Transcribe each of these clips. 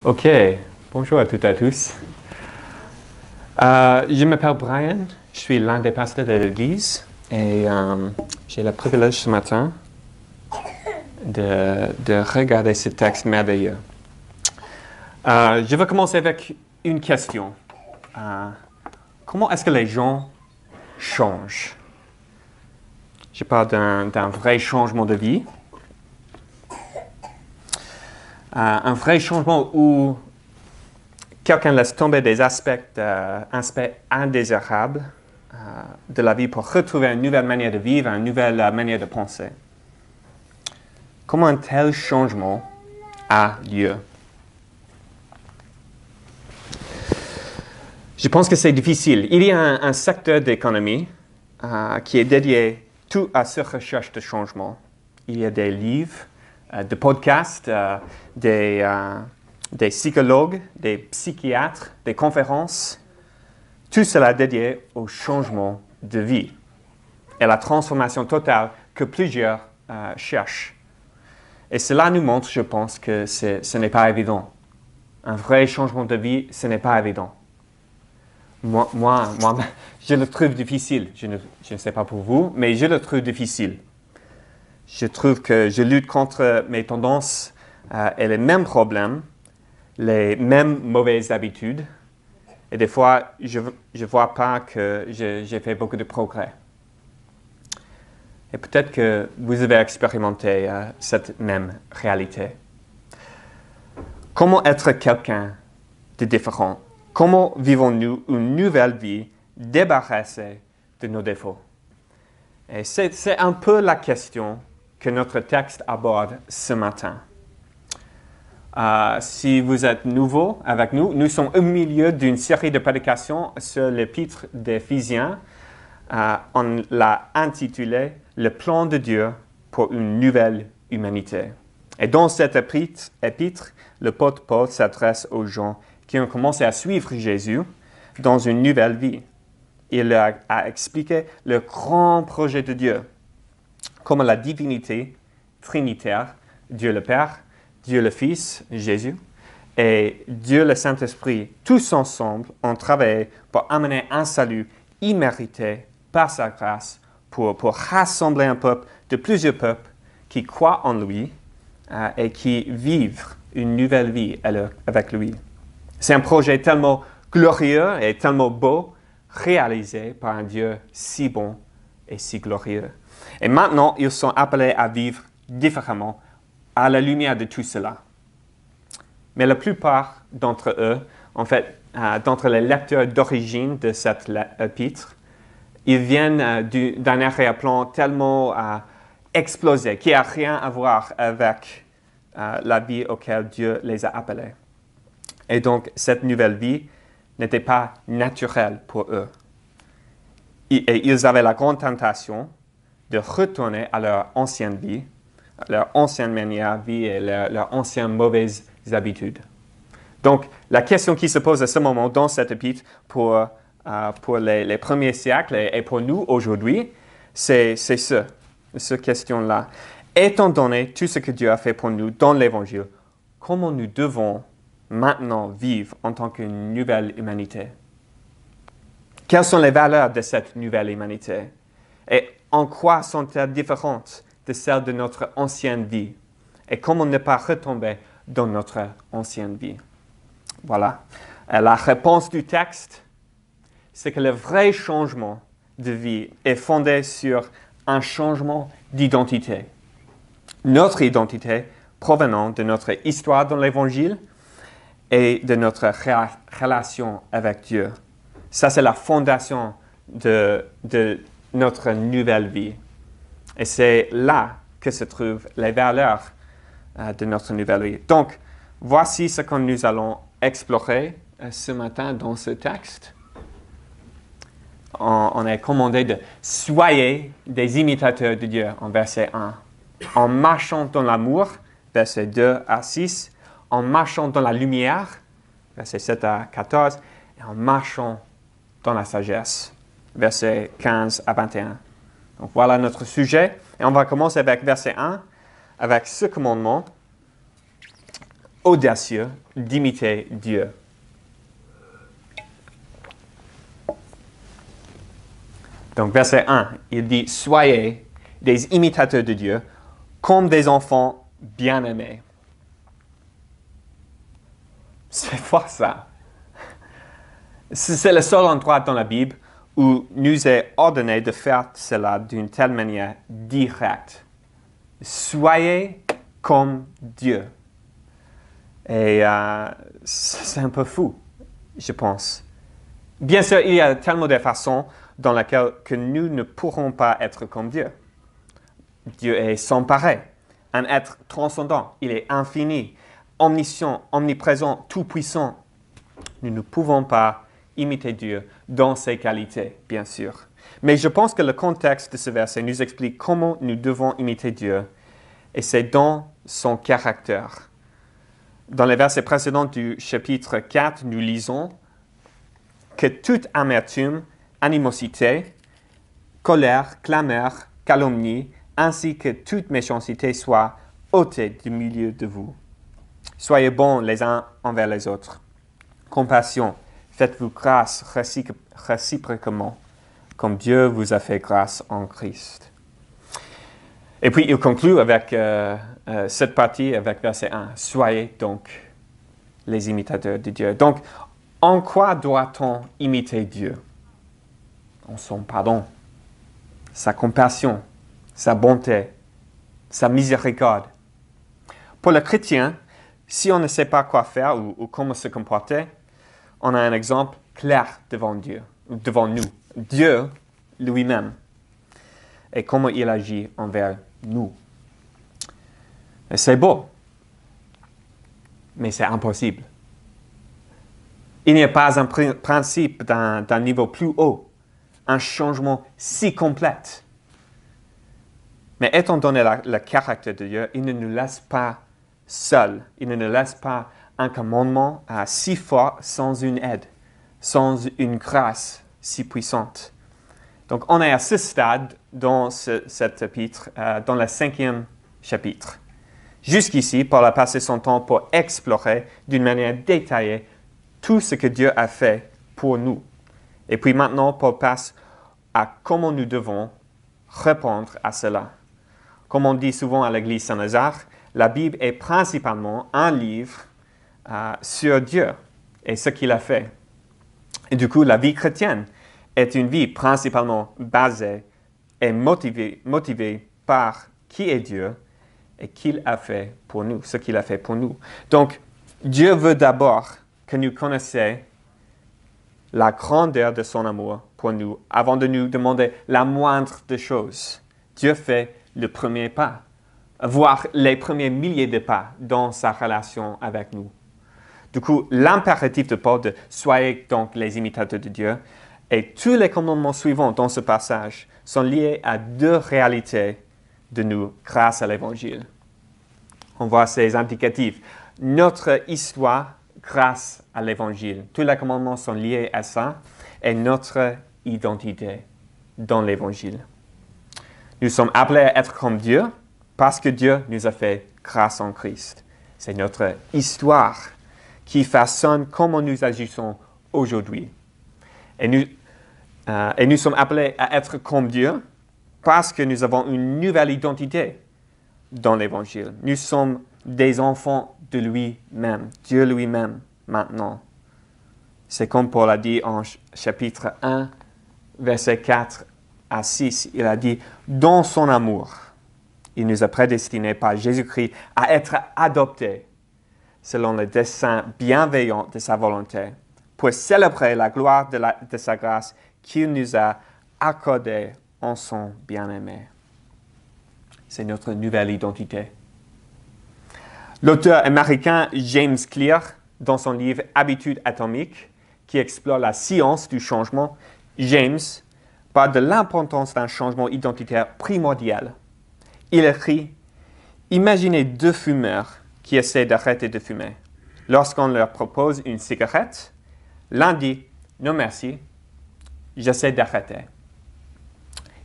Ok, bonjour à toutes et à tous. Je m'appelle Brian, je suis l'un des pasteurs de l'église et j'ai le privilège ce matin de regarder ce texte merveilleux. Je vais commencer avec une question. Comment est-ce que les gens changent? Je parle d'un vrai changement de vie. Un vrai changement où quelqu'un laisse tomber des aspects indésirables de la vie pour retrouver une nouvelle manière de vivre, une nouvelle manière de penser. Comment un tel changement a lieu? Je pense que c'est difficile. Il y a un secteur d'économie qui est dédié tout à cette recherche de changement. Il y a des livres, des podcasts, des psychologues, des psychiatres, des conférences, tout cela dédié au changement de vie et la transformation totale que plusieurs cherchent. Et cela nous montre, je pense, que ce n'est pas évident. Un vrai changement de vie, ce n'est pas évident. Moi, je le trouve difficile. Je ne sais pas pour vous, mais je le trouve difficile. Je trouve que je lutte contre mes tendances et les mêmes problèmes, les mêmes mauvaises habitudes. Et des fois, je ne vois pas que j'ai fait beaucoup de progrès. Et peut-être que vous avez expérimenté cette même réalité. Comment être quelqu'un de différent? Comment vivons-nous une nouvelle vie débarrassée de nos défauts? Et c'est un peu la question que notre texte aborde ce matin. Si vous êtes nouveau avec nous, nous sommes au milieu d'une série de prédications sur l'épître d'Éphésiens. On l'a intitulé « Le plan de Dieu pour une nouvelle humanité ». Et dans cette épître, le l'apôtre Paul s'adresse aux gens qui ont commencé à suivre Jésus dans une nouvelle vie. Il a expliqué le grand projet de Dieu, comme la divinité trinitaire, Dieu le Père, Dieu le Fils, Jésus, et Dieu le Saint-Esprit, tous ensemble ont travaillé pour amener un salut immérité par sa grâce, pour rassembler un peuple de plusieurs peuples qui croient en lui et qui vivent une nouvelle vie avec lui. C'est un projet tellement glorieux et tellement beau, réalisé par un Dieu si bon et si glorieux. Et maintenant, ils sont appelés à vivre différemment à la lumière de tout cela. Mais la plupart d'entre eux, en fait, d'entre les lecteurs d'origine de cette épître, ils viennent d'un arrière-plan tellement explosé, qui n'a rien à voir avec la vie auquel Dieu les a appelés. Et donc, cette nouvelle vie n'était pas naturelle pour eux. Et ils avaient la grande tentation de retourner à leur ancienne vie, leur ancienne manière de vie et leurs anciennes mauvaises habitudes. Donc, la question qui se pose à ce moment dans cette épître pour les premiers siècles et pour nous aujourd'hui, c'est cette question-là. Étant donné tout ce que Dieu a fait pour nous dans l'Évangile, comment nous devons maintenant vivre en tant qu'une nouvelle humanité? Quelles sont les valeurs de cette nouvelle humanité? Et en quoi sont-elles différentes de celles de notre ancienne vie? Et comment ne pas retomber dans notre ancienne vie? Voilà. La réponse du texte, c'est que le vrai changement de vie est fondé sur un changement d'identité. Notre identité provenant de notre histoire dans l'Évangile et de notre relation avec Dieu. Ça, c'est la fondation de notre nouvelle vie. Et c'est là que se trouvent les valeurs de notre nouvelle vie. Donc, voici ce que nous allons explorer ce matin dans ce texte. On est commandé de « Soyez des imitateurs de Dieu » en verset 1. En marchant dans l'amour, verset 2 à 6. En marchant dans la lumière, verset 7 à 14. Et en marchant dans la sagesse, versets 15 à 21. Donc voilà notre sujet. Et on va commencer avec verset 1, avec ce commandement. audacieux d'imiter Dieu. Donc, verset 1, il dit « Soyez des imitateurs de Dieu comme des enfants bien-aimés. » C'est fort ça. C'est le seul endroit dans la Bible où nous est ordonné de faire cela d'une telle manière directe. Soyez comme Dieu. Et c'est un peu fou, je pense. Bien sûr, il y a tellement de façons dans lesquelles que nous ne pourrons pas être comme Dieu. Dieu est sans pareil, un être transcendant, il est infini, omniscient, omniprésent, tout-puissant. Nous ne pouvons pas imiter Dieu dans ses qualités, bien sûr. Mais je pense que le contexte de ce verset nous explique comment nous devons imiter Dieu, et c'est dans son caractère. Dans les versets précédents du chapitre 4, nous lisons que toute amertume, animosité, colère, clameur, calomnie, ainsi que toute méchanceté soit ôtée du milieu de vous. Soyez bons les uns envers les autres. Compassion, faites-vous grâce réciproquement, comme Dieu vous a fait grâce en Christ. Et puis il conclut avec cette partie, avec verset 1. Soyez donc les imitateurs de Dieu. Donc, en quoi doit-on imiter Dieu? En son pardon, sa compassion, sa bonté, sa miséricorde. Pour le chrétien, si on ne sait pas quoi faire ou comment se comporter, on a un exemple clair devant Dieu, devant nous. Dieu lui-même et comment il agit envers nous. Et c'est beau, mais c'est impossible. Il n'y a pas un principe d'un niveau plus haut, un changement si complet. Mais étant donné le caractère de Dieu, il ne nous laisse pas seuls. Il ne nous laisse pas un commandement si fort sans une aide, sans une grâce si puissante. Donc, on est à ce stade dans cet épître, dans le 5e chapitre. Jusqu'ici, Paul a passé son temps pour explorer d'une manière détaillée tout ce que Dieu a fait pour nous. Et puis maintenant, Paul passe à comment nous devons répondre à cela. Comme on dit souvent à l'Église Saint-Lazare, la Bible est principalement un livre sur Dieu et ce qu'il a fait. Et du coup, la vie chrétienne est une vie principalement basée et motivée par qui est Dieu et qu'il a fait pour nous, ce qu'il a fait pour nous. Donc, Dieu veut d'abord que nous connaissions la grandeur de son amour pour nous avant de nous demander la moindre des choses. Dieu fait le premier pas, voire les premiers milliers de pas dans sa relation avec nous. Du coup, l'impératif de Paul de « Soyez donc les imitateurs de Dieu » et tous les commandements suivants dans ce passage sont liés à deux réalités de nous grâce à l'Évangile. On voit ces indicatifs. Notre histoire grâce à l'Évangile. Tous les commandements sont liés à ça et notre identité dans l'Évangile. Nous sommes appelés à être comme Dieu parce que Dieu nous a fait grâce en Christ. C'est notre histoire qui façonne comment nous agissons aujourd'hui. Et nous sommes appelés à être comme Dieu parce que nous avons une nouvelle identité dans l'Évangile. Nous sommes des enfants de lui-même, Dieu lui-même maintenant. C'est comme Paul a dit en chapitre 1, versets 4 à 6. Il a dit, dans son amour, il nous a prédestinés par Jésus-Christ à être adoptés selon le dessein bienveillant de sa volonté, pour célébrer la gloire de sa grâce qu'il nous a accordée en son bien-aimé. C'est notre nouvelle identité. L'auteur américain James Clear, dans son livre « Habitudes atomiques », qui explore la science du changement, James parle de l'importance d'un changement identitaire primordial. Il écrit « Imaginez deux fumeurs qui essaient d'arrêter de fumer. Lorsqu'on leur propose une cigarette, l'un dit « Non merci, j'essaie d'arrêter ».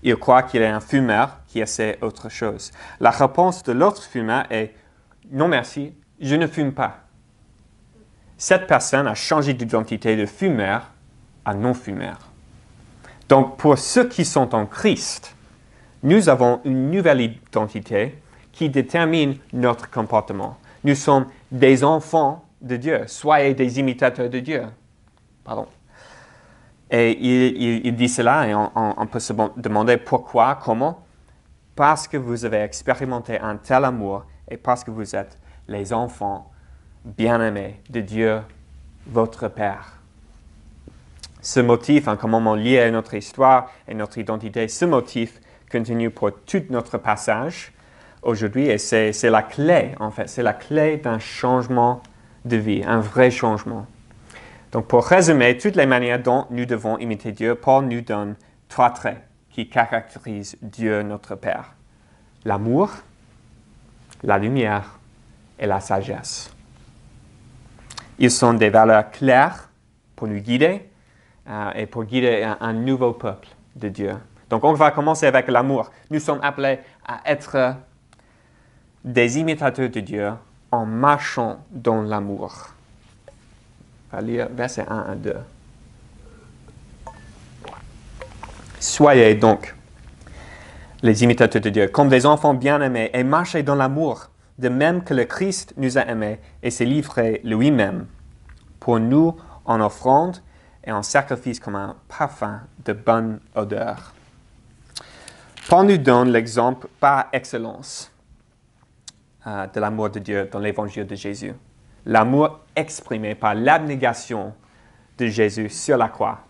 Il croit qu'il est un fumeur qui essaie autre chose. La réponse de l'autre fumeur est « Non merci, je ne fume pas, cette personne a changé d'identité de fumeur à non-fumeur. Donc, pour ceux qui sont en Christ, nous avons une nouvelle identité qui détermine notre comportement. Nous sommes des enfants de Dieu. Soyez des imitateurs de Dieu. Pardon. Et il dit cela et on peut se demander pourquoi, comment. Parce que vous avez expérimenté un tel amour et parce que vous êtes les enfants bien-aimés de Dieu, votre Père. Ce motif, un commandement lié à notre histoire et notre identité, ce motif continue pour tout notre passage aujourd'hui et c'est la clé, en fait, c'est la clé d'un changement de vie, un vrai changement. Donc, pour résumer toutes les manières dont nous devons imiter Dieu, Paul nous donne 3 traits qui caractérisent Dieu, notre Père. L'amour, la lumière et la sagesse. Ils sont des valeurs claires pour nous guider et pour guider un nouveau peuple de Dieu. Donc, on va commencer avec l'amour. Nous sommes appelés à être des imitateurs de Dieu en marchant dans l'amour. On va lire versets 1 à 2. Soyez donc les imitateurs de Dieu, comme des enfants bien-aimés, et marchez dans l'amour, de même que le Christ nous a aimés et s'est livré lui-même pour nous en offrande et en sacrifice comme un parfum de bonne odeur. Paul nous donne l'exemple par excellence de l'amour de Dieu dans l'évangile de Jésus. L'amour exprimé par l'abnégation de Jésus sur la croix.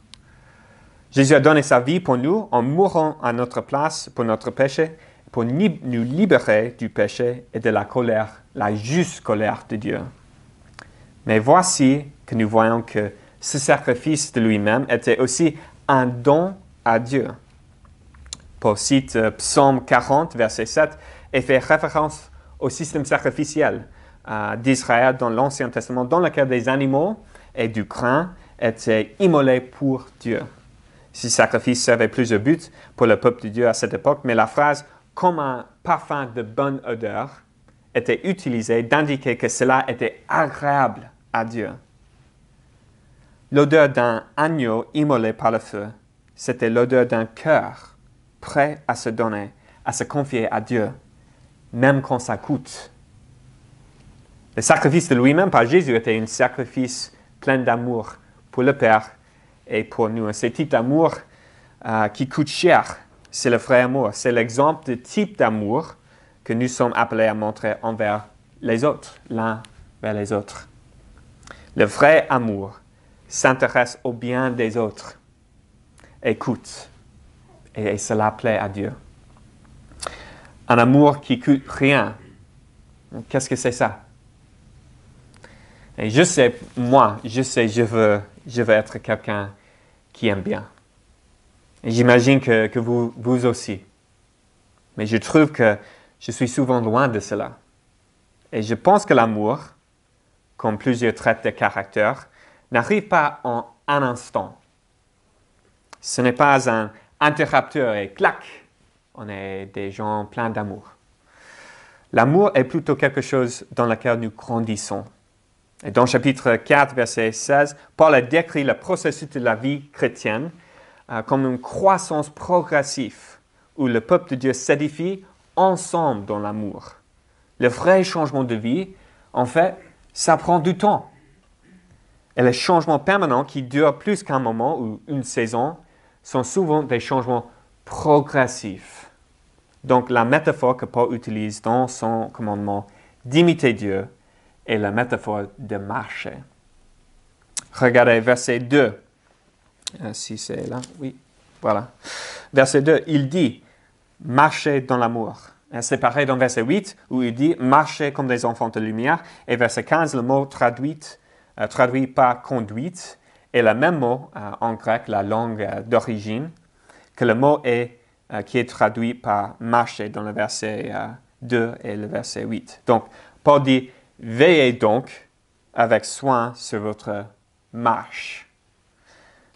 Jésus a donné sa vie pour nous en mourant à notre place pour notre péché, pour nous libérer du péché et de la colère, la juste colère de Dieu. Mais voici que nous voyons que ce sacrifice de lui-même était aussi un don à Dieu. Paul cite Psaume 40, verset 7, et fait référence au système sacrificiel d'Israël dans l'Ancien Testament, dans lequel des animaux et du grain étaient immolés pour Dieu. Ces sacrifices servaient plusieurs buts pour le peuple de Dieu à cette époque, mais la phrase « comme un parfum de bonne odeur » était utilisée d'indiquer que cela était agréable à Dieu. L'odeur d'un agneau immolé par le feu, c'était l'odeur d'un cœur prêt à se donner, à se confier à Dieu, même quand ça coûte. Le sacrifice de lui-même par Jésus était un sacrifice plein d'amour pour le Père et pour nous. Ce type d'amour qui coûte cher, c'est le vrai amour. C'est l'exemple de type d'amour que nous sommes appelés à montrer envers les autres, l'un vers les autres. Le vrai amour s'intéresse au bien des autres, écoute, et cela plaît à Dieu. Un amour qui coûte rien. Qu'est-ce que c'est ça? Et je sais, je veux être quelqu'un qui aime bien. Et j'imagine que vous aussi. Mais je trouve que je suis souvent loin de cela. Et je pense que l'amour, comme plusieurs traits de caractère, n'arrive pas en un instant. Ce n'est pas un interrupteur et clac, on est des gens pleins d'amour. L'amour est plutôt quelque chose dans lequel nous grandissons. Et dans chapitre 4, verset 16, Paul a décrit le processus de la vie chrétienne comme une croissance progressive où le peuple de Dieu s'édifie ensemble dans l'amour. Le vrai changement de vie, en fait, ça prend du temps. Et les changements permanents qui durent plus qu'un moment ou une saison sont souvent des changements progressifs. Donc, la métaphore que Paul utilise dans son commandement d'imiter Dieu est la métaphore de marcher. Regardez verset 2. Si c'est là, oui, voilà. Verset 2, il dit « marchez dans l'amour ». C'est pareil dans verset 8 où il dit « marchez comme des enfants de lumière ». Et verset 15, le mot traduit par « conduite » est le même mot en grec, la langue d'origine, que le mot qui est traduit par « marcher » dans le verset 2 et le verset 8. Donc, Paul dit « veillez donc avec soin sur votre marche ».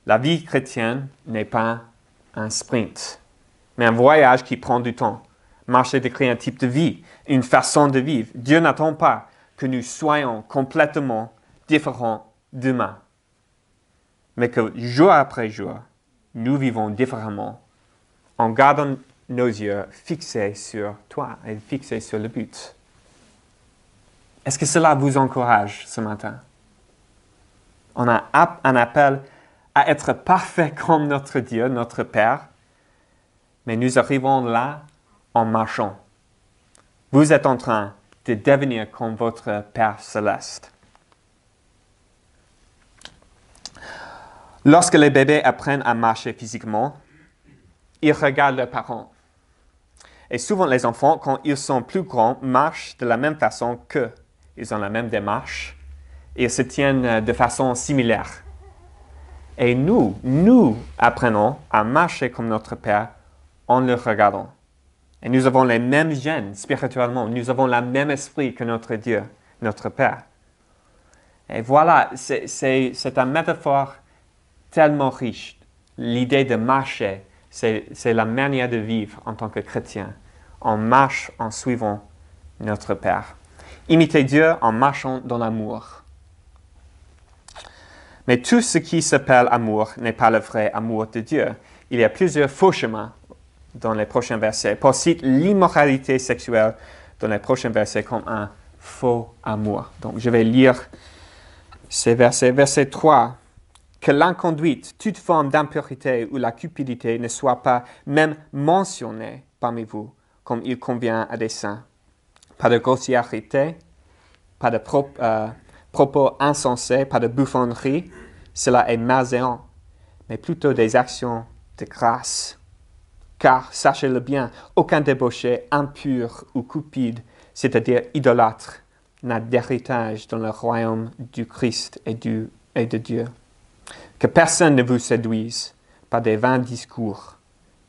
La vie chrétienne n'est pas un sprint, mais un voyage qui prend du temps. Marcher décrit un type de vie, une façon de vivre. Dieu n'attend pas que nous soyons complètement différent demain, mais que jour après jour, nous vivons différemment en gardant nos yeux fixés sur toi et fixés sur le but. Est-ce que cela vous encourage ce matin? On a un appel à être parfait comme notre Dieu, notre Père, mais nous arrivons là en marchant. Vous êtes en train de devenir comme votre Père céleste. Lorsque les bébés apprennent à marcher physiquement, ils regardent leurs parents. Et souvent, les enfants, quand ils sont plus grands, marchent de la même façon qu'eux. Ils ont la même démarche et ils se tiennent de façon similaire. Et nous apprenons à marcher comme notre Père en le regardant. Et nous avons les mêmes gènes spirituellement. Nous avons le même esprit que notre Dieu, notre Père. Et voilà, c'est une métaphore tellement riche. L'idée de marcher, c'est la manière de vivre en tant que chrétien. On marche en suivant notre Père. Imiter Dieu en marchant dans l'amour. Mais tout ce qui s'appelle amour n'est pas le vrai amour de Dieu. Il y a plusieurs faux chemins dans les prochains versets. Paul cite l'immoralité sexuelle dans les prochains versets comme un faux amour. Donc je vais lire ces versets. Verset 3. Que l'inconduite, toute forme d'impurité ou la cupidité ne soit pas même mentionnée parmi vous, comme il convient à des saints. Pas de grossièreté, pas de propos insensés, pas de bouffonnerie, cela est malséant, mais plutôt des actions de grâce. Car, sachez-le bien, aucun débauché impur ou cupide, c'est-à-dire idolâtre, n'a d'héritage dans le royaume du Christ et de Dieu. Que personne ne vous séduise par des vains discours,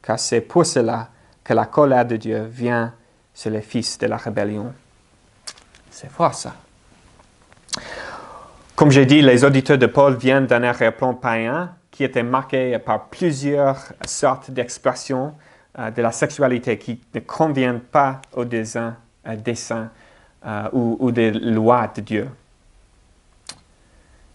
car c'est pour cela que la colère de Dieu vient sur les fils de la rébellion. C'est fort ça. Comme j'ai dit, les auditeurs de Paul viennent d'un arrière-plan païen qui était marqué par plusieurs sortes d'expressions de la sexualité qui ne conviennent pas au dessein ou des lois de Dieu.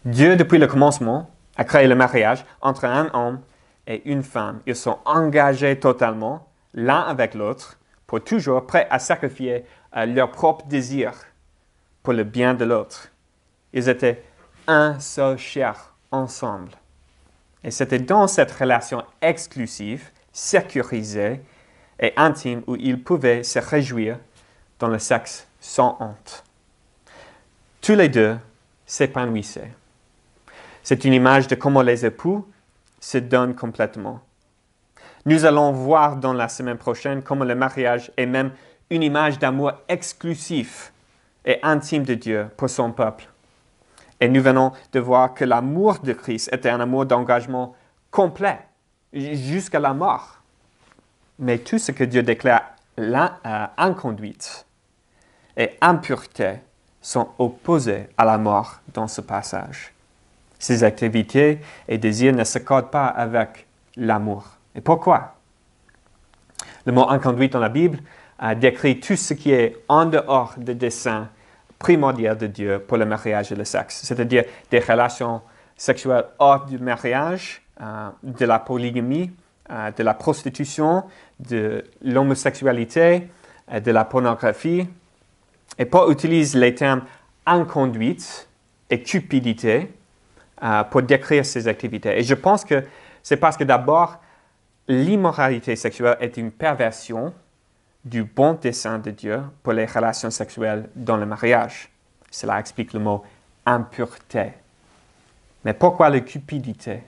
Dieu, depuis le commencement, a créé le mariage entre un homme et une femme. Ils sont engagés totalement l'un avec l'autre pour toujours, prêts à sacrifier leur propre désir pour le bien de l'autre. Ils étaient un seul chair ensemble. Et c'était dans cette relation exclusive, sécurisée et intime où ils pouvaient se réjouir dans le sexe sans honte. Tous les deux s'épanouissaient. C'est une image de comment les époux se donnent complètement. Nous allons voir dans la semaine prochaine comment le mariage est même une image d'amour exclusif et intime de Dieu pour son peuple. Et nous venons de voir que l'amour de Christ était un amour d'engagement complet, jusqu'à la mort. Mais tout ce que Dieu déclare inconduite et impureté sont opposés à la mort dans ce passage. Ces activités et désirs ne s'accordent pas avec l'amour. Et pourquoi? Le mot inconduite dans la Bible décrit tout ce qui est en dehors des desseins primordial de Dieu pour le mariage et le sexe, c'est-à-dire des relations sexuelles hors du mariage, de la polygamie, de la prostitution, de l'homosexualité, de la pornographie. Et Paul utilise les termes inconduite et cupidité pour décrire ces activités. Et je pense que c'est parce que d'abord, l'immoralité sexuelle est une perversion du bon dessein de Dieu pour les relations sexuelles dans le mariage. Cela explique le mot impureté. Mais pourquoi la cupidité?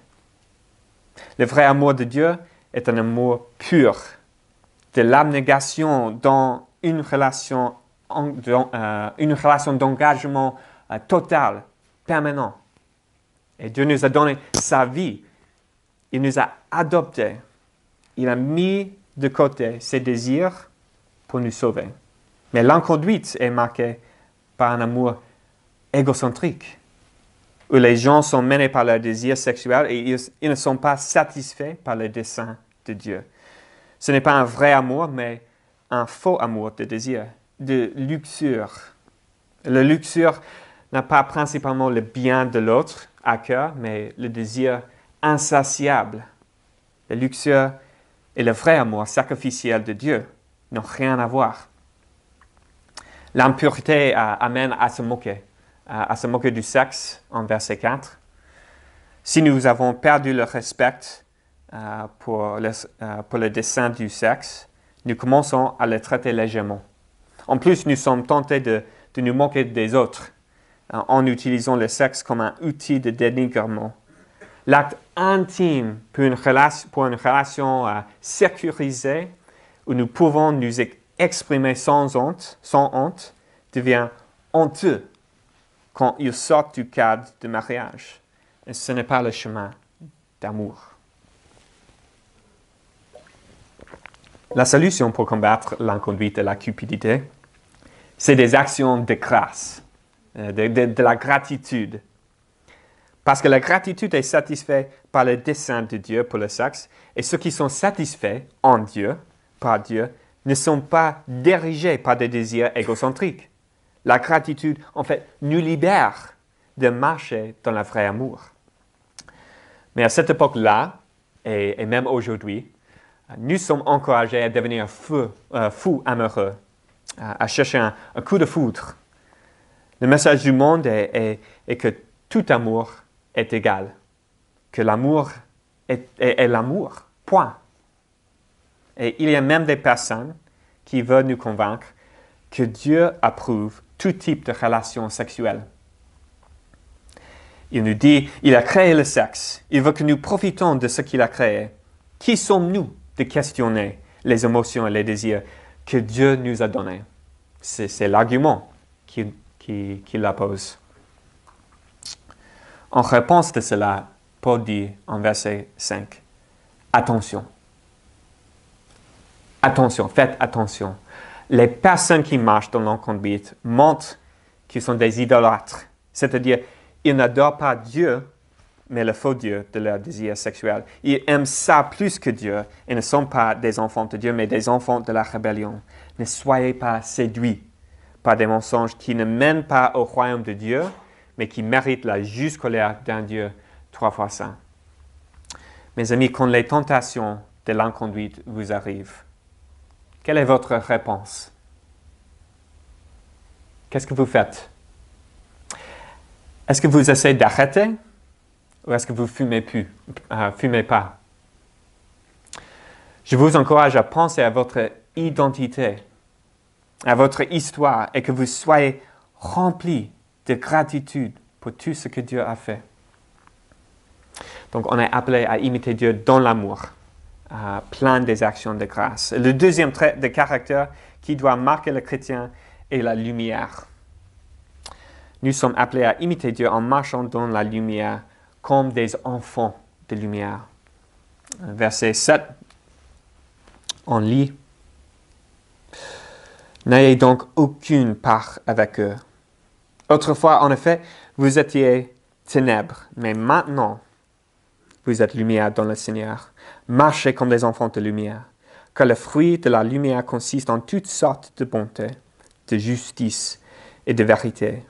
Le vrai amour de Dieu est un amour pur, de l'abnégation dans une relation d'engagement total, permanent. Et Dieu nous a donné sa vie. Il nous a adoptés. Il a mis de côté ses désirs pour nous sauver. Mais l'inconduite est marquée par un amour égocentrique, où les gens sont menés par leurs désirs sexuels et ils ne sont pas satisfaits par les desseins de Dieu. Ce n'est pas un vrai amour, mais un faux amour de désir, de luxure. La luxure n'a pas principalement le bien de l'autre à cœur, mais le désir insatiable. La luxure et le vrai amour sacrificiel de Dieu n'ont rien à voir. L'impureté amène à se moquer du sexe en verset 4. Si nous avons perdu le respect pour le dessein du sexe, nous commençons à le traiter légèrement. En plus, nous sommes tentés de nous moquer des autres en utilisant le sexe comme un outil de dénigrement. L'acte intime pour une relation sécurisée où nous pouvons nous exprimer sans honte devient honteux quand il sort du cadre du mariage. Et ce n'est pas le chemin d'amour. La solution pour combattre l'inconduite et la cupidité, c'est des actions de grâce, de la gratitude. Parce que la gratitude est satisfaite par le dessein de Dieu pour le sexe, et ceux qui sont satisfaits en Dieu, par Dieu, ne sont pas dirigés par des désirs égocentriques. La gratitude, en fait, nous libère de marcher dans le vrai amour. Mais à cette époque-là, et même aujourd'hui, nous sommes encouragés à devenir fous amoureux, à chercher un coup de foudre. Le message du monde est que tout amour est égal, que l'amour est l'amour, point. Et il y a même des personnes qui veulent nous convaincre que Dieu approuve tout type de relation sexuelle. Il nous dit, il a créé le sexe, il veut que nous profitions de ce qu'il a créé. Qui sommes-nous de questionner les émotions et les désirs que Dieu nous a donnés? C'est l'argument qu'il la pose. En réponse de cela, Paul dit en verset 5, attention. Attention, faites attention. Les personnes qui marchent dans l'inconduite montrent qu'ils sont des idolâtres. C'est-à-dire, ils n'adorent pas Dieu, mais le faux Dieu de leur désir sexuel. Ils aiment ça plus que Dieu et ne sont pas des enfants de Dieu, mais des enfants de la rébellion. Ne soyez pas séduits par des mensonges qui ne mènent pas au royaume de Dieu, mais qui méritent la juste colère d'un Dieu 3 fois saint. Mes amis, quand les tentations de l'inconduite vous arrivent, quelle est votre réponse? Qu'est-ce que vous faites? Est-ce que vous essayez d'arrêter ou est-ce que vous fumez pas? Je vous encourage à penser à votre identité, à votre histoire et que vous soyez remplis de gratitude pour tout ce que Dieu a fait. Donc, on est appelé à imiter Dieu dans l'amour, plein des actions de grâce. Le deuxième trait de caractère qui doit marquer le chrétien est la lumière. Nous sommes appelés à imiter Dieu en marchant dans la lumière comme des enfants de lumière. Verset 7, on lit « N'ayez donc aucune part avec eux. Autrefois, en effet, vous étiez ténèbres, mais maintenant, vous êtes lumière dans le Seigneur. Marchez comme des enfants de lumière, car le fruit de la lumière consiste en toutes sortes de bonté, de justice et de vérité.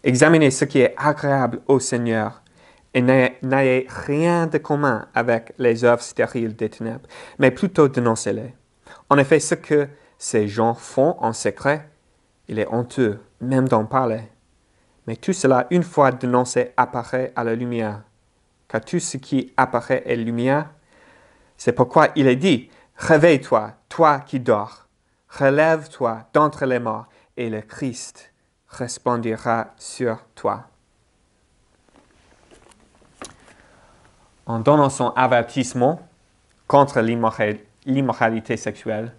Examinez ce qui est agréable au Seigneur et n'ayez rien de commun avec les œuvres stériles des ténèbres, mais plutôt dénoncez-les. En effet, ce que ces gens font en secret, il est honteux, même d'en parler. Mais tout cela, une fois dénoncé, apparaît à la lumière. Car tout ce qui apparaît est lumière. C'est pourquoi il est dit, « Réveille-toi, toi qui dors. Relève-toi d'entre les morts, et le Christ resplendira sur toi. » En donnant son avertissement contre l'immoralité sexuelle,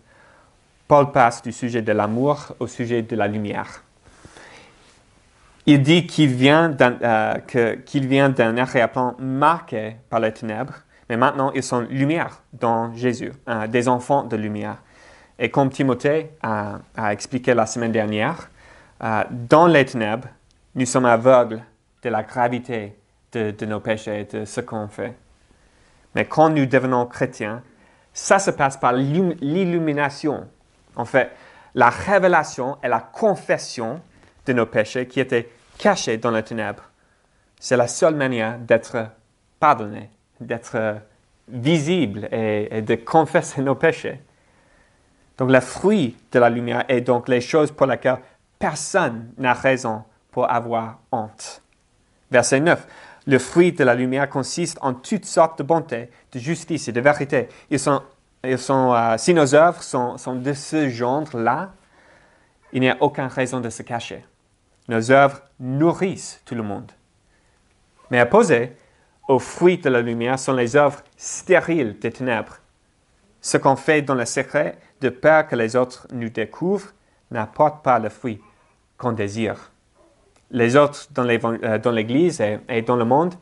Paul passe du sujet de l'amour au sujet de la lumière. Il dit qu'il vient d'un arrière-plan marqué par les ténèbres, mais maintenant ils sont lumière dans Jésus, des enfants de lumière. Et comme Timothée a expliqué la semaine dernière, dans les ténèbres, nous sommes aveugles de la gravité de nos péchés, de ce qu'on fait. Mais quand nous devenons chrétiens, ça se passe par l'illumination. En fait, la révélation et la confession de nos péchés qui étaient caché dans les ténèbres. C'est la seule manière d'être pardonné, d'être visible et de confesser nos péchés. Donc le fruit de la lumière est donc les choses pour lesquelles personne n'a raison pour avoir honte. Verset 9. Le fruit de la lumière consiste en toutes sortes de bonté, de justice et de vérité. Si nos œuvres sont de ce genre-là, il n'y a aucune raison de se cacher. Nos œuvres nourrissent tout le monde. Mais opposé aux fruits de la lumière sont les œuvres stériles des ténèbres. Ce qu'on fait dans le secret, de peur que les autres nous découvrent, n'apporte pas le fruit qu'on désire. Les autres dans l'Église et dans le monde,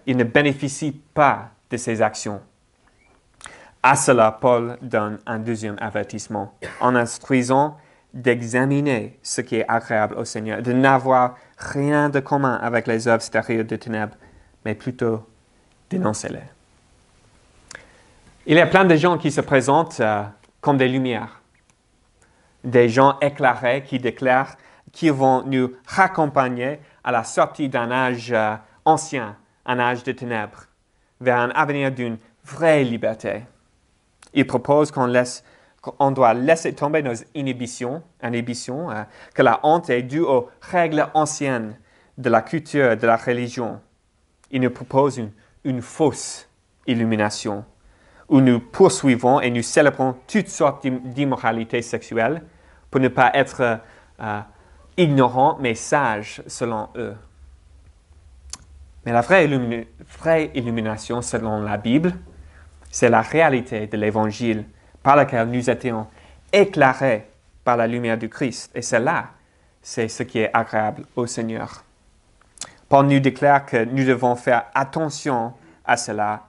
ils ne bénéficient pas de ces actions. À cela, Paul donne un deuxième avertissement en instruisant d'examiner ce qui est agréable au Seigneur, de n'avoir rien de commun avec les œuvres stériles des ténèbres, mais plutôt dénoncer-les. Il y a plein de gens qui se présentent comme des lumières, des gens éclairés qui déclarent qu'ils vont nous raccompagner à la sortie d'un âge ancien, un âge de ténèbres, vers un avenir d'une vraie liberté. Ils proposent qu'on doit laisser tomber nos inhibitions, que la honte est due aux règles anciennes de la culture, de la religion. Ils nous proposent une fausse illumination, où nous poursuivons et nous célébrons toutes sortes d'immoralités sexuelles pour ne pas être ignorants mais sages selon eux. Mais la vraie illumination selon la Bible, c'est la réalité de l'Évangile par laquelle nous étions éclairés par la lumière du Christ. Et cela, c'est ce qui est agréable au Seigneur. Paul nous déclare que nous devons faire attention à cela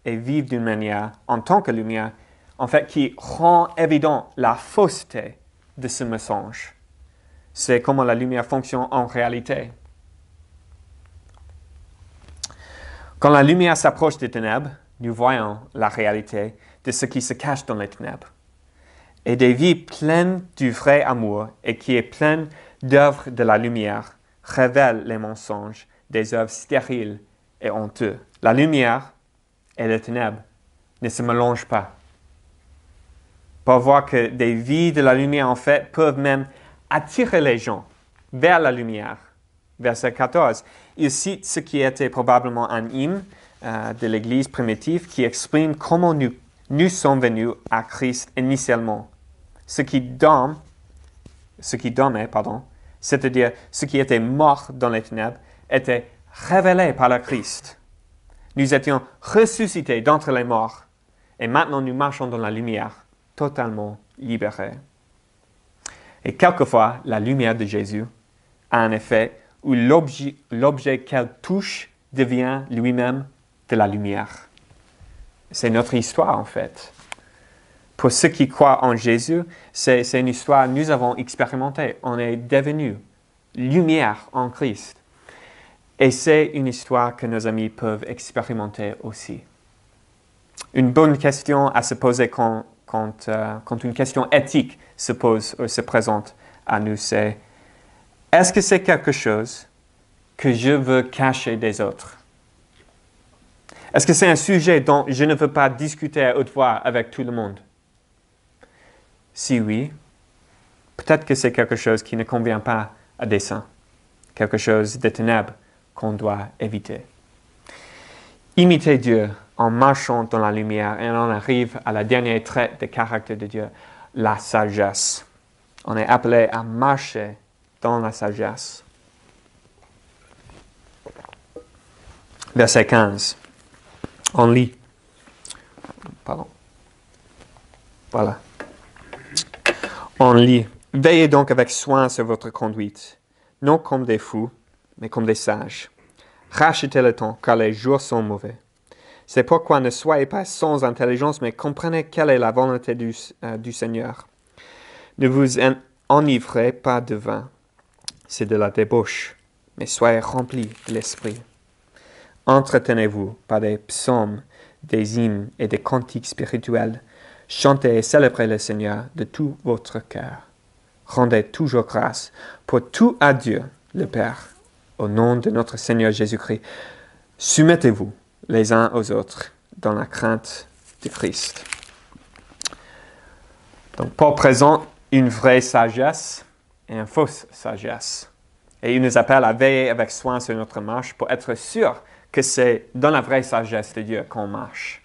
et vivre d'une manière, en tant que lumière, en fait, qui rend évident la fausseté de ce mensonge. C'est comment la lumière fonctionne en réalité. Quand la lumière s'approche des ténèbres, nous voyons la réalité de ce qui se cache dans les ténèbres. Et des vies pleines du vrai amour et qui est pleine d'œuvres de la lumière révèlent les mensonges des œuvres stériles et honteux. La lumière et les ténèbres ne se mélangent pas. Pour voir que des vies de la lumière, en fait, peuvent même attirer les gens vers la lumière. Verset 14, il cite ce qui était probablement un hymne de l'Église primitive qui exprime comment nous sommes venus à Christ initialement. Ce qui dormait, c'est-à-dire ce qui était mort dans les ténèbres, était révélé par le Christ. Nous étions ressuscités d'entre les morts et maintenant nous marchons dans la lumière, totalement libérés. Et quelquefois, la lumière de Jésus a un effet où l'objet qu'elle touche devient lui-même de la lumière. C'est notre histoire en fait. Pour ceux qui croient en Jésus, c'est une histoire que nous avons expérimentée. On est devenu lumière en Christ. Et c'est une histoire que nos amis peuvent expérimenter aussi. Une bonne question à se poser quand une question éthique se présente à nous, c'est: est-ce que c'est quelque chose que je veux cacher des autres? Est-ce que c'est un sujet dont je ne veux pas discuter à haute voix avec tout le monde? Si oui, peut-être que c'est quelque chose qui ne convient pas à des saints, quelque chose de ténèbres qu'on doit éviter. Imiter Dieu en marchant dans la lumière, et on arrive à la dernière trait de caractère de Dieu, la sagesse. On est appelé à marcher dans la sagesse. Verset 15. On lit. Voilà. On lit. Veillez donc avec soin sur votre conduite, non comme des fous, mais comme des sages. Rachetez le temps, car les jours sont mauvais. C'est pourquoi ne soyez pas sans intelligence, mais comprenez quelle est la volonté du Seigneur. Ne vous enivrez pas de vin, c'est de la débauche, mais soyez remplis de l'esprit. Entretenez-vous par des psaumes, des hymnes et des cantiques spirituels. Chantez et célébrez le Seigneur de tout votre cœur. Rendez toujours grâce pour tout à Dieu, le Père. Au nom de notre Seigneur Jésus-Christ, soumettez-vous les uns aux autres dans la crainte de Christ. Donc, Paul présente une vraie sagesse et une fausse sagesse. Et il nous appelle à veiller avec soin sur notre marche pour être sûr que c'est dans la vraie sagesse de Dieu qu'on marche.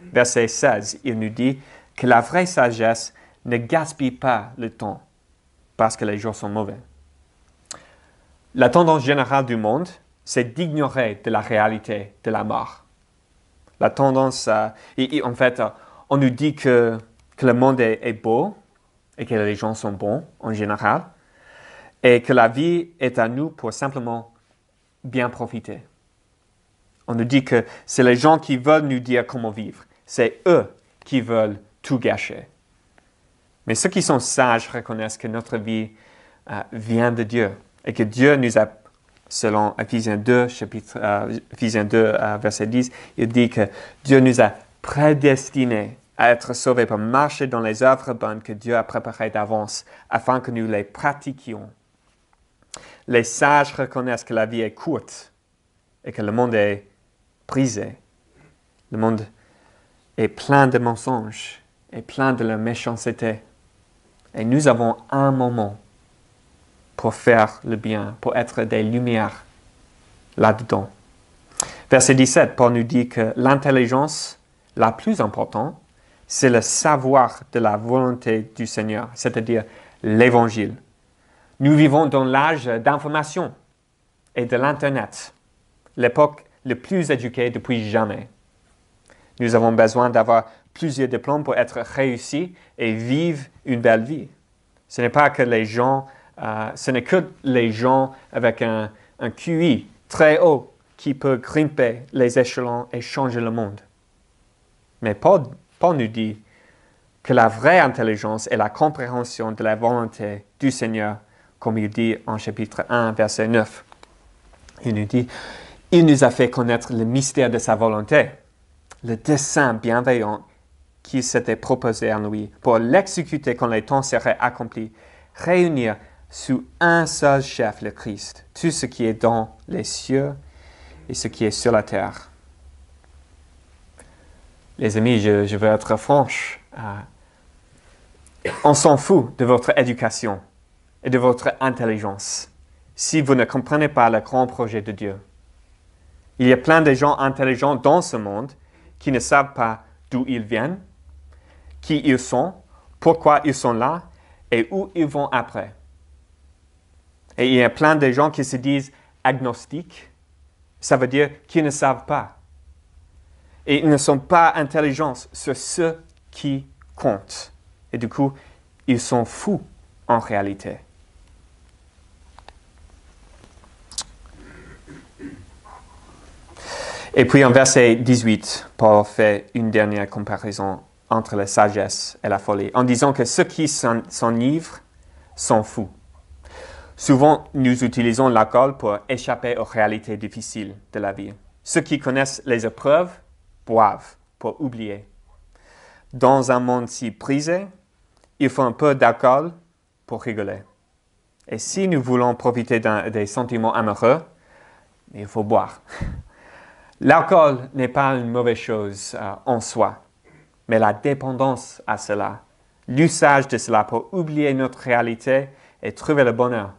Verset 16, il nous dit que la vraie sagesse ne gaspille pas le temps parce que les jours sont mauvais. La tendance générale du monde, c'est d'ignorer de la réalité de la mort. La tendance, en fait, on nous dit que le monde est beau et que les gens sont bons en général et que la vie est à nous pour simplement bien profiter. On nous dit que c'est les gens qui veulent nous dire comment vivre. C'est eux qui veulent tout gâcher. Mais ceux qui sont sages reconnaissent que notre vie vient de Dieu et que Dieu nous a, selon Ephésiens 2, verset 10, il dit que Dieu nous a prédestinés à être sauvés pour marcher dans les œuvres bonnes que Dieu a préparées d'avance afin que nous les pratiquions. Les sages reconnaissent que la vie est courte et que le monde est brisé. Le monde est plein de mensonges et plein de la méchanceté. Et nous avons un moment pour faire le bien, pour être des lumières là-dedans. Verset 17, Paul nous dit que l'intelligence la plus importante, c'est le savoir de la volonté du Seigneur, c'est-à-dire l'Évangile. Nous vivons dans l'âge d'information et de l'Internet, l'époque la plus éduquée depuis jamais. Nous avons besoin d'avoir plusieurs diplômes pour être réussis et vivre une belle vie. Ce n'est que les gens avec un QI très haut qui peuvent grimper les échelons et changer le monde. Mais Paul nous dit que la vraie intelligence est la compréhension de la volonté du Seigneur, comme il dit en chapitre 1, verset 9. Il nous dit, « Il nous a fait connaître le mystère de sa volonté, le dessein bienveillant qui s'était proposé en lui, pour l'exécuter quand les temps seraient accomplis, réunir sous un seul chef, le Christ, tout ce qui est dans les cieux et ce qui est sur la terre. » Les amis, je veux être franche. On s'en fout de votre éducation et de votre intelligence si vous ne comprenez pas le grand projet de Dieu. Il y a plein de gens intelligents dans ce monde qui ne savent pas d'où ils viennent, qui ils sont, pourquoi ils sont là et où ils vont après. Et il y a plein de gens qui se disent agnostiques. Ça veut dire qu'ils ne savent pas. Et ils ne sont pas intelligents sur ce qui compte. Et du coup, ils sont fous en réalité. Et puis en verset 18, Paul fait une dernière comparaison entre la sagesse et la folie, en disant que ceux qui s'enivrent sont fous. Souvent, nous utilisons l'alcool pour échapper aux réalités difficiles de la vie. Ceux qui connaissent les épreuves boivent pour oublier. Dans un monde si brisé, il faut un peu d'alcool pour rigoler. Et si nous voulons profiter des sentiments amoureux, il faut boire. L'alcool n'est pas une mauvaise chose en soi, mais la dépendance à cela, l'usage de cela pour oublier notre réalité et trouver le bonheur,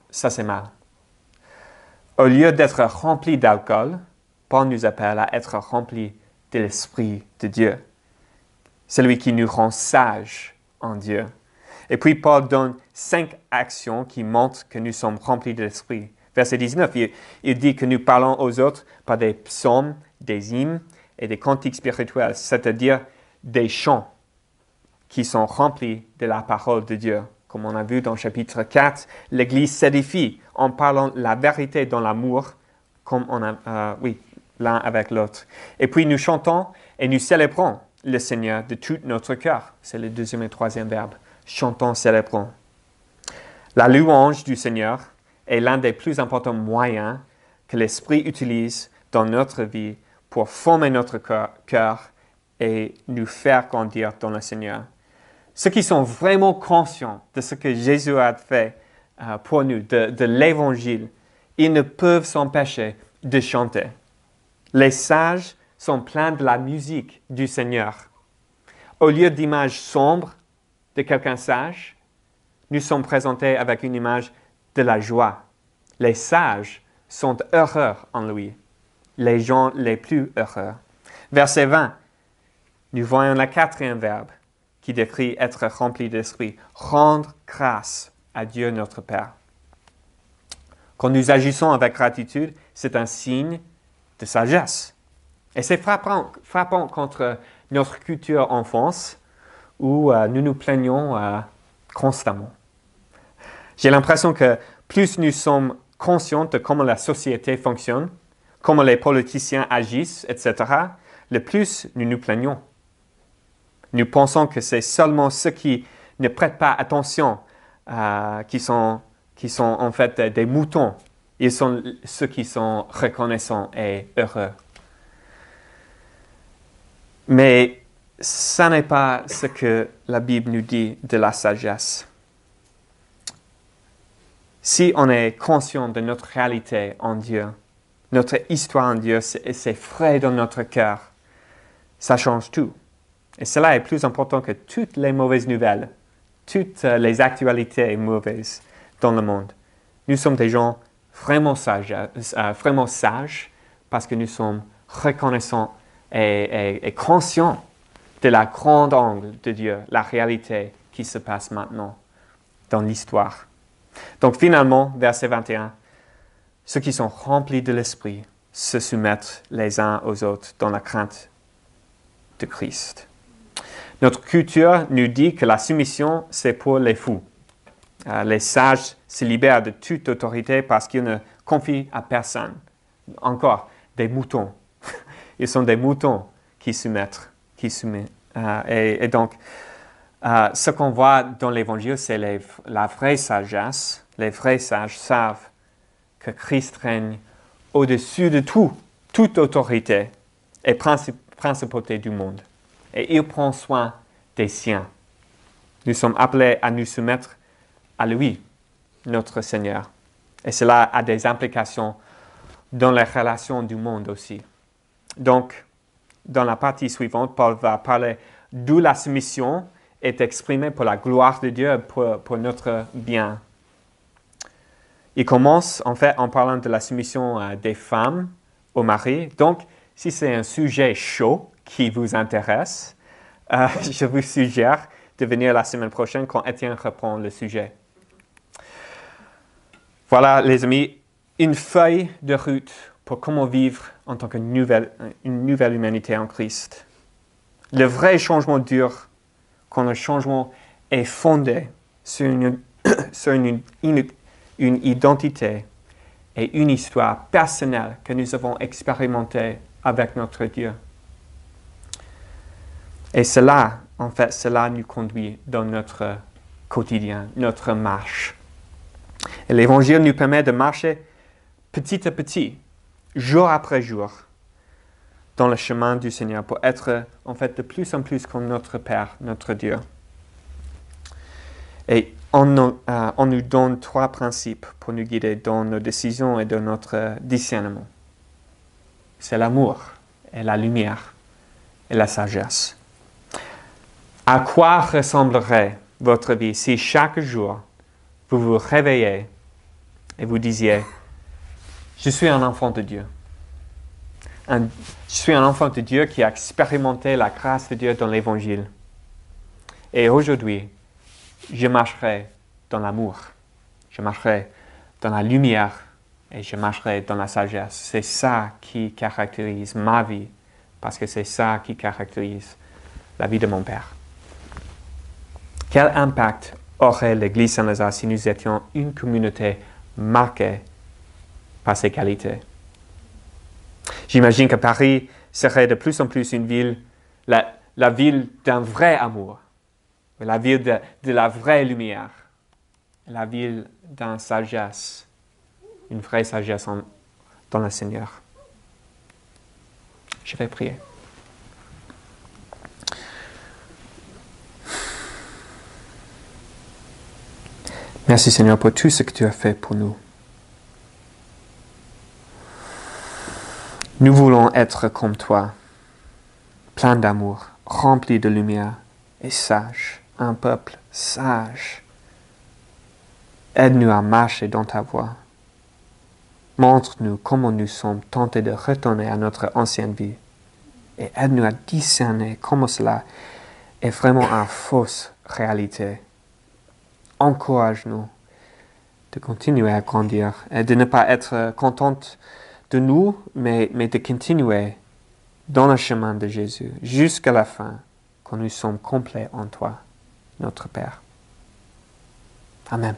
ça c'est mal. Au lieu d'être rempli d'alcool, Paul nous appelle à être rempli de l'Esprit de Dieu. Celui qui nous rend sages en Dieu. Et puis Paul donne 5 actions qui montrent que nous sommes remplis de l'Esprit. Verset 19, il dit que nous parlons aux autres par des psaumes, des hymnes et des cantiques spirituels, c'est-à-dire des chants qui sont remplis de la parole de Dieu. Comme on a vu dans le chapitre 4, l'Église s'édifie en parlant la vérité dans l'amour, comme l'un avec l'autre. Et puis nous chantons et nous célébrons le Seigneur de tout notre cœur. C'est le 2e et 3e verbe. Chantons, célébrons. La louange du Seigneur est l'un des plus importants moyens que l'Esprit utilise dans notre vie pour former notre cœur et nous faire grandir dans le Seigneur. Ceux qui sont vraiment conscients de ce que Jésus a fait pour nous de l'Évangile, ils ne peuvent s'empêcher de chanter. Les sages sont pleins de la musique du Seigneur. Au lieu d'images sombres de quelqu'un sage, nous sommes présentés avec une image de la joie. Les sages sont heureux en lui, les gens les plus heureux. Verset 20, nous voyons le quatrième verbe qui décrit être rempli d'esprit. Rendre grâce à Dieu notre Père. Quand nous agissons avec gratitude, c'est un signe de sagesse. Et c'est frappant contre notre culture en France où nous nous plaignons constamment. J'ai l'impression que plus nous sommes conscients de comment la société fonctionne, comment les politiciens agissent, etc., le plus nous nous plaignons. Nous pensons que c'est seulement ceux qui ne prêtent pas attention qui sont en fait des moutons. Ils sont ceux qui sont reconnaissants et heureux. Mais ça n'est pas ce que la Bible nous dit de la sagesse. Si on est conscient de notre réalité en Dieu, notre histoire en Dieu, c'est frais dans notre cœur, ça change tout. Et cela est plus important que toutes les mauvaises nouvelles, toutes les actualités mauvaises dans le monde. Nous sommes des gens vraiment sages parce que nous sommes reconnaissants et conscients de la grande angle de Dieu, la réalité qui se passe maintenant dans l'histoire. Donc finalement, verset 21, ceux qui sont remplis de l'Esprit se soumettent les uns aux autres dans la crainte de Christ. Notre culture nous dit que la soumission, c'est pour les fous. Les sages se libèrent de toute autorité parce qu'ils ne confient à personne. Encore, des moutons. Ils sont des moutons qui soumettent. Et donc, ce qu'on voit dans l'Évangile, c'est la vraie sagesse. Les vrais sages savent que Christ règne au-dessus de toute autorité et principauté du monde. Et il prend soin des siens. Nous sommes appelés à nous soumettre à lui, notre Seigneur. Et cela a des implications dans les relations du monde aussi. Donc, dans la partie suivante, Paul va parler d'où la soumission est exprimée pour la gloire de Dieu, pour notre bien. Il commence en fait en parlant de la soumission des femmes au mari. Donc, si c'est un sujet chaud qui vous intéresse, je vous suggère de venir la semaine prochaine quand Étienne reprend le sujet. Voilà, les amis, une feuille de route pour comment vivre en tant qu'une nouvelle humanité en Christ. Le vrai changement dure quand le changement est fondé sur une identité et une histoire personnelle que nous avons expérimentée avec notre Dieu. Et cela nous conduit dans notre quotidien, notre marche. Et l'Évangile nous permet de marcher petit à petit, jour après jour, dans le chemin du Seigneur pour être en fait de plus en plus comme notre Père, notre Dieu. Et on nous donne 3 principes pour nous guider dans nos décisions et dans notre discernement. C'est l'amour et la lumière et la sagesse. À quoi ressemblerait votre vie si chaque jour vous vous réveillez et vous disiez « Je suis un enfant de Dieu. Je suis un enfant de Dieu qui a expérimenté la grâce de Dieu dans l'Évangile. Et aujourd'hui, je marcherai dans l'amour. Je marcherai dans la lumière et je marcherai dans la sagesse. C'est ça qui caractérise ma vie parce que c'est ça qui caractérise la vie de mon Père. » Quel impact aurait l'Église Saint-Lazare si nous étions une communauté marquée par ces qualités? J'imagine que Paris serait de plus en plus une ville, la ville d'un vrai amour, la ville de la vraie lumière, la ville d'une sagesse, une vraie sagesse dans le Seigneur. Je vais prier. Merci Seigneur pour tout ce que tu as fait pour nous. Nous voulons être comme toi, plein d'amour, rempli de lumière et sage, un peuple sage. Aide-nous à marcher dans ta voie. Montre-nous comment nous sommes tentés de retourner à notre ancienne vie et aide-nous à discerner comment cela est vraiment une fausse réalité. Encourage-nous de continuer à grandir et de ne pas être contente de nous, mais de continuer dans le chemin de Jésus jusqu'à la fin, quand nous sommes complets en toi, notre Père. Amen.